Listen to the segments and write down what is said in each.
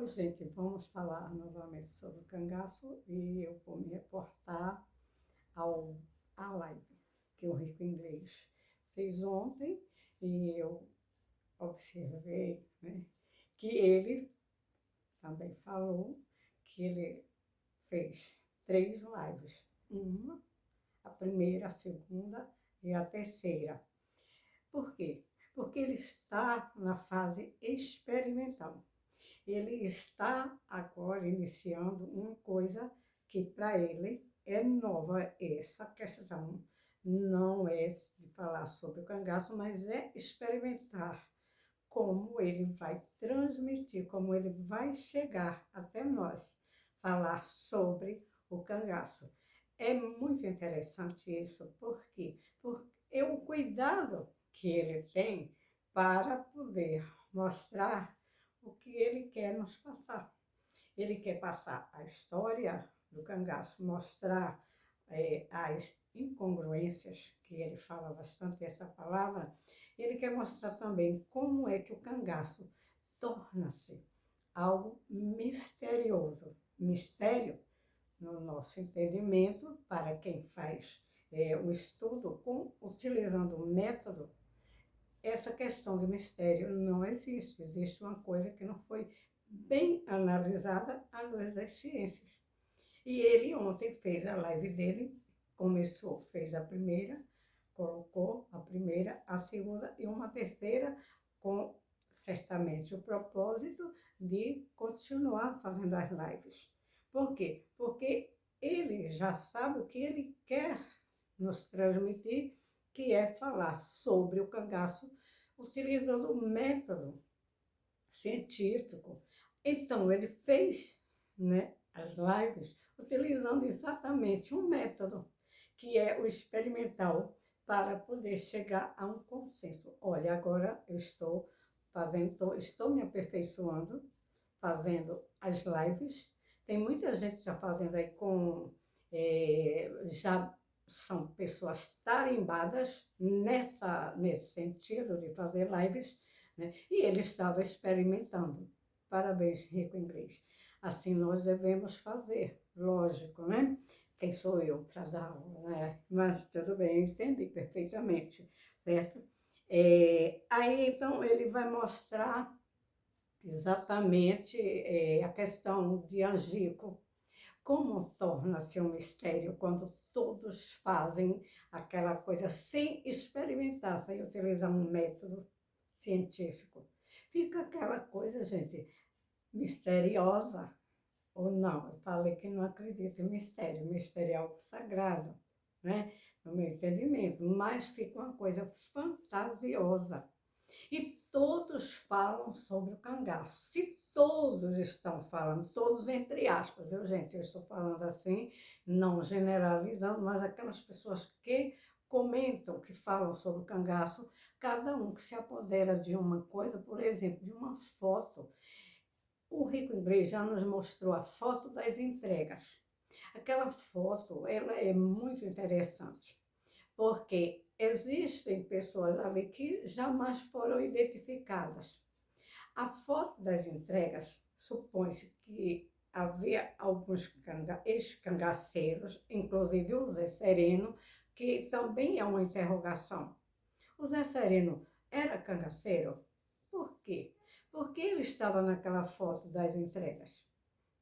Oi, gente, vamos falar novamente sobre o cangaço e eu vou me reportar ao, à live que o Rico Inglês fez ontem e eu observei, né, que ele também falou que ele fez 3 lives. Uma, a primeira, a segunda e a terceira. Por quê? Porque ele está na fase experimental. Ele está agora iniciando uma coisa que para ele é nova. Essa questão não é de falar sobre o cangaço, mas é experimentar como ele vai transmitir, como ele vai chegar até nós, falar sobre o cangaço. É muito interessante isso, por quê? Porque é o cuidado que ele tem para poder mostrar o que ele quer nos passar. Ele quer passar a história do cangaço, mostrar as incongruências, que ele fala bastante essa palavra. Ele quer mostrar também como é que o cangaço torna-se algo misterioso. Mistério, no nosso entendimento, para quem faz o estudo utilizando o método, essa questão de mistério não existe. Existe uma coisa que não foi bem analisada à luz das ciências. E ele ontem fez a live dele, começou, fez a primeira, colocou a primeira, a segunda e uma terceira, com certamente o propósito de continuar fazendo as lives. Por quê? Porque ele já sabe o que ele quer nos transmitir, que é falar sobre o cangaço utilizando o método científico. Então, ele fez, né, as lives utilizando exatamente um método, que é o experimental, para poder chegar a um consenso. Olha, agora eu estou fazendo, estou me aperfeiçoando, fazendo as lives. Tem muita gente já fazendo aí já são pessoas tarimbadas nesse sentido de fazer lives, né? E ele estava experimentando. Parabéns, Rico Inglês. Assim nós devemos fazer, lógico, né? Quem sou eu para dar aula, né? Mas tudo bem, eu entendi perfeitamente, certo? Aí, então, ele vai mostrar exatamente a questão de Angico, como torna-se um mistério quando todos fazem aquela coisa sem experimentar, sem utilizar um método científico. Fica aquela coisa, gente, misteriosa ou não. Eu falei que não acredito em mistério. Mistério é algo sagrado, né? No meu entendimento. Mas fica uma coisa fantasiosa. E todos falam sobre o cangaço. Se todos estão falando, todos entre aspas, viu, gente? Eu estou falando assim, não generalizando, mas aquelas pessoas que comentam, que falam sobre o cangaço, cada um que se apodera de uma coisa, por exemplo, de uma foto. O Rico Inglês já nos mostrou a foto das entregas. Aquela foto, ela é muito interessante, porque existem pessoas ali que jamais foram identificadas. A foto das entregas supõe-se que havia alguns ex-cangaceiros, inclusive o Zé Sereno, que também é uma interrogação. O Zé Sereno era cangaceiro? Por quê? Porque ele estava naquela foto das entregas,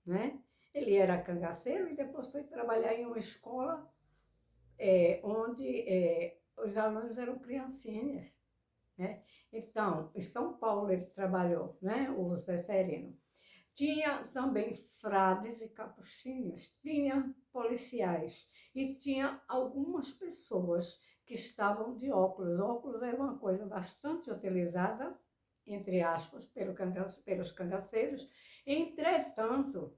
né? Ele era cangaceiro e depois foi trabalhar em uma escola onde os alunos eram criancinhas, né? Então, em São Paulo ele trabalhou, né? O Zé Sereno. Tinha também frades e capuchinhos, tinha policiais e tinha algumas pessoas que estavam de óculos. Óculos era uma coisa bastante utilizada, entre aspas, pelos cangaceiros. Entretanto,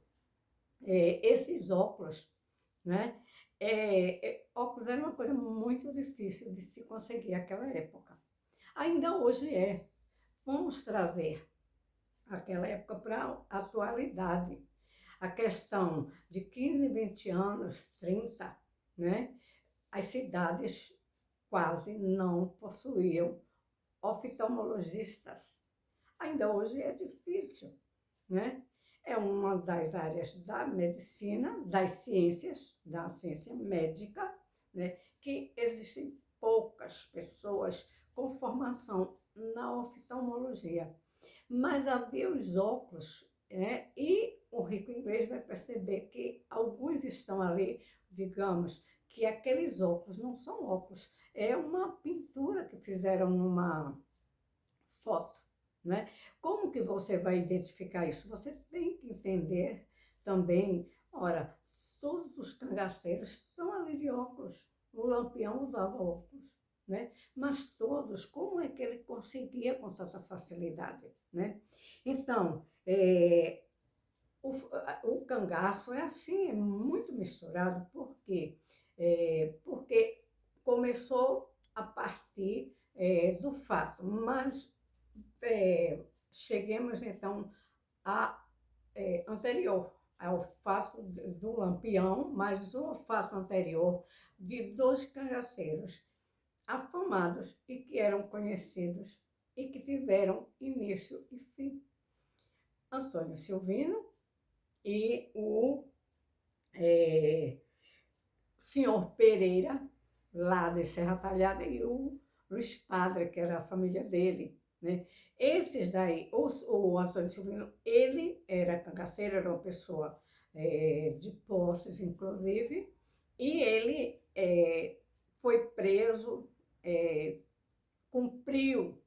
esses óculos, né? Óculos era uma coisa muito difícil de se conseguir naquela época. Ainda hoje é. Vamos trazer aquela época para a atualidade. A questão de 15, 20 anos, 30, né? As cidades quase não possuíam oftalmologistas. Ainda hoje é difícil, né? é uma das áreas da medicina, da ciência médica, né, que existem poucas pessoas com formação na oftalmologia. Mas havia os óculos, né, e o rico inglês vai perceber que alguns estão ali, digamos, que aqueles óculos não são óculos, é uma pintura que fizeram numa foto, né? Como que você vai identificar isso? Você tem que entender também, ora, todos os cangaceiros estão ali de óculos. O Lampião usava óculos, né? Mas todos, como é que ele conseguia com tanta facilidade, né? Então, o cangaço é assim, é muito misturado, por quê? Porque começou a partir do fato, mas cheguemos então a anterior ao fato do Lampião, mas o fato anterior de dois cangaceiros afamados e que eram conhecidos e que tiveram início e fim. Antônio Silvino e o senhor Pereira, lá de Serra Talhada, e o Luiz Padre, que era a família dele, né? Esses daí, o Antônio Silvino, ele era cangaceiro, era uma pessoa de posses, inclusive, e ele foi preso, cumpriu,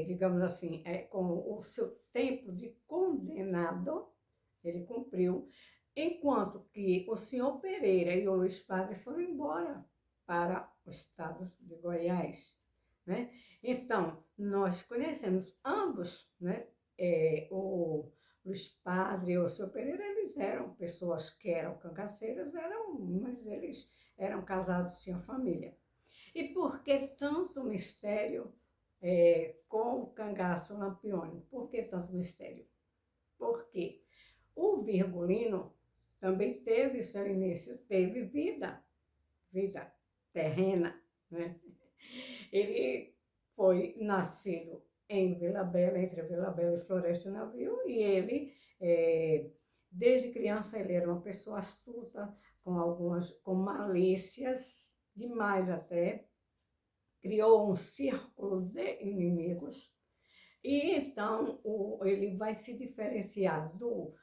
digamos assim, com o seu tempo de condenado, ele cumpriu, enquanto que o senhor Pereira e o Luiz Padre foram embora para o estado de Goiás, né? Então, nós conhecemos ambos, né? O Luiz Padre e o senhor Pereira, eles eram pessoas que eram cangaceiras, mas eles eram casados, tinham família. E por que tanto mistério com o cangaço lampiônico? Por que tanto mistério? Porque o Virgulino também teve seu início, teve vida terrena, né? Ele foi nascido em Vila Bela, entre Vila Bela e Floresta Navio, e ele, desde criança, ele era uma pessoa astuta, com malícias, demais até, criou um círculo de inimigos, e então ele vai se diferenciar do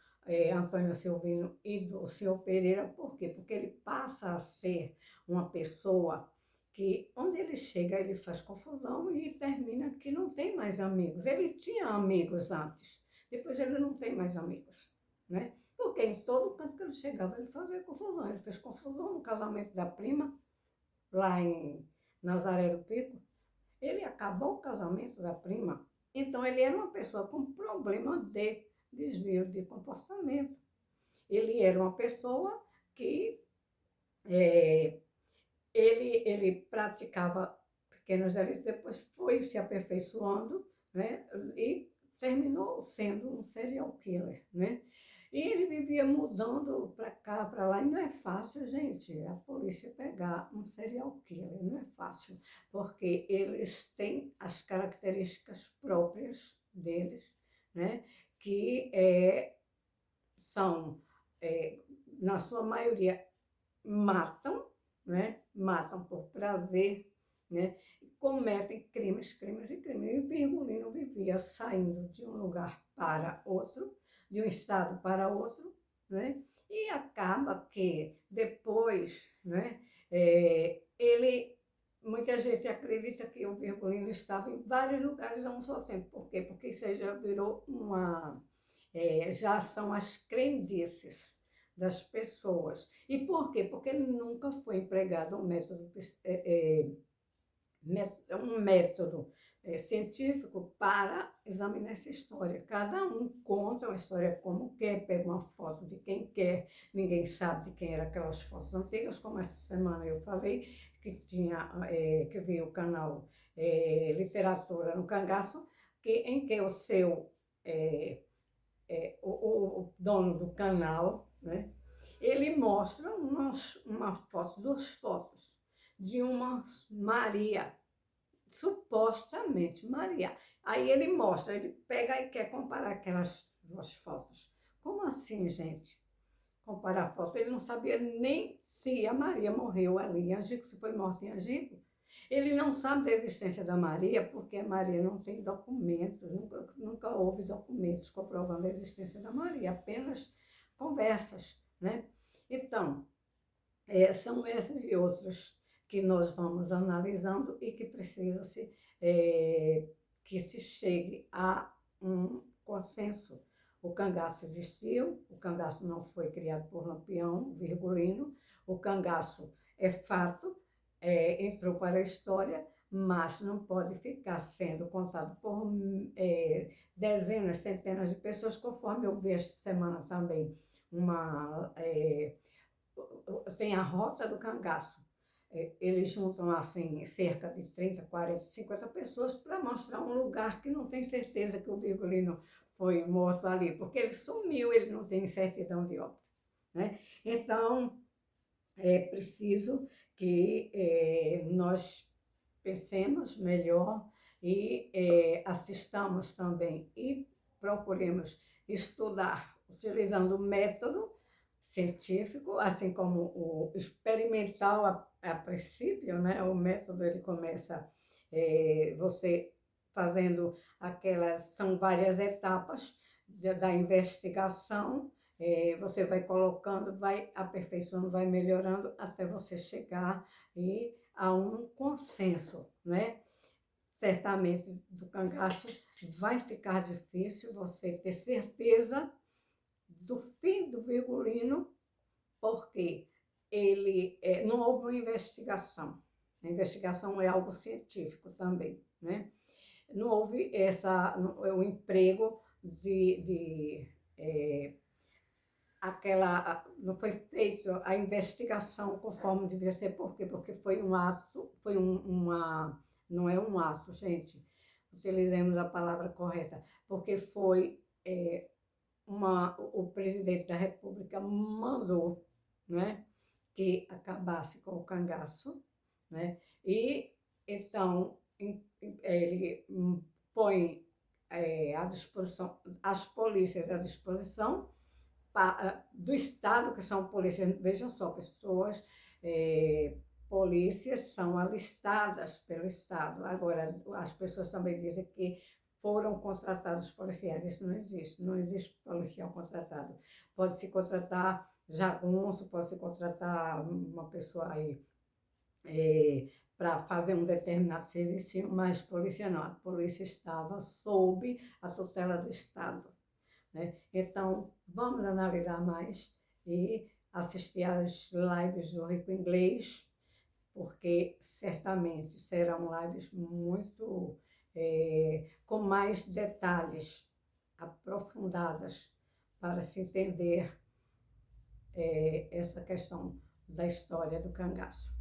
Antônio Silvino e do senhor Pereira. Por quê? Porque ele passa a ser uma pessoa que, onde ele chega, ele faz confusão e termina que não tem mais amigos. Ele tinha amigos antes, depois ele não tem mais amigos, né? Porque em todo canto que ele chegava, ele fazia confusão. Ele fez confusão no casamento da prima, lá em Nazaré do Pico. Ele acabou o casamento da prima. Então, ele era uma pessoa com problema de desvio de comportamento. Ele era uma pessoa que ele praticava pequenos delitos, depois foi se aperfeiçoando, né? E terminou sendo um serial killer, né? E ele vivia mudando para cá, para lá, e não é fácil, gente, a polícia pegar um serial killer, não é fácil, porque eles têm as características próprias deles, né? Que são, na sua maioria, matam, né? Matam por prazer, né? Cometem crimes. E o Virgulino vivia saindo de um lugar para outro, de um estado para outro, né? E acaba que depois, né, muita gente acredita que o Virgulino estava em vários lugares a um só tempo. Por quê? Porque isso aí já virou já são as crendices das pessoas. E por quê? Porque ele nunca foi empregado um método científico para examinar essa história. Cada um conta uma história como quer, pega uma foto de quem quer, ninguém sabe de quem eram aquelas fotos antigas, como essa semana eu falei, que vi o canal Literatura no Cangaço, em que o seu o dono do canal, né, ele mostra uma foto, duas fotos de uma Maria, supostamente Maria. Aí ele mostra, ele pega e quer comparar aquelas duas fotos. assim, gente, comparar foto. Ele não sabia nem se a Maria morreu ali em Angico, se foi morta em Angico. Ele não sabe da existência da Maria, porque a Maria não tem documentos, nunca houve documentos comprovando a existência da Maria, apenas conversas, né? Então, são esses e outros que nós vamos analisando e que precisa que se chegue a um consenso. O cangaço existiu, o cangaço não foi criado por Lampião, Virgulino, o cangaço é fato, entrou para a história, mas não pode ficar sendo contado por dezenas, centenas de pessoas, conforme eu vi esta semana também tem a Rota do Cangaço. Eles juntam assim cerca de 30, 40, 50 pessoas para mostrar um lugar que não tem certeza que o Virgulino foi morto ali, porque ele sumiu, ele não tem certidão de óbito, né? Então, é preciso que nós pensemos melhor e assistamos também e procuremos estudar utilizando o método científico, assim como o experimental a princípio, né? O método ele começa você fazendo são várias etapas da investigação, você vai colocando, vai aperfeiçoando, vai melhorando até você chegar a um consenso, né? Certamente do cangaço vai ficar difícil você ter certeza do fim do Virgulino, porque não houve uma investigação. A investigação é algo científico também, né? Não houve o emprego não foi feita a investigação conforme devia ser. Por quê? Porque foi um ato, não é um ato, gente, utilizemos a palavra correta, porque foi o presidente da República mandou, né, que acabasse com o cangaço, né, e então ele põe à disposição, as polícias à disposição do Estado, que são polícias, vejam só, pessoas, polícias são alistadas pelo Estado. Agora, as pessoas também dizem que foram contratados policiais. Isso não existe, não existe policial contratado. Pode-se contratar jagunço, pode-se contratar uma pessoa aí para fazer um determinado serviço, mas polícia não. A polícia estava sob a tutela do Estado, né? Então, vamos analisar mais e assistir às lives do Rico Inglês, porque certamente serão lives muito com mais detalhes aprofundadas para se entender essa questão da história do cangaço.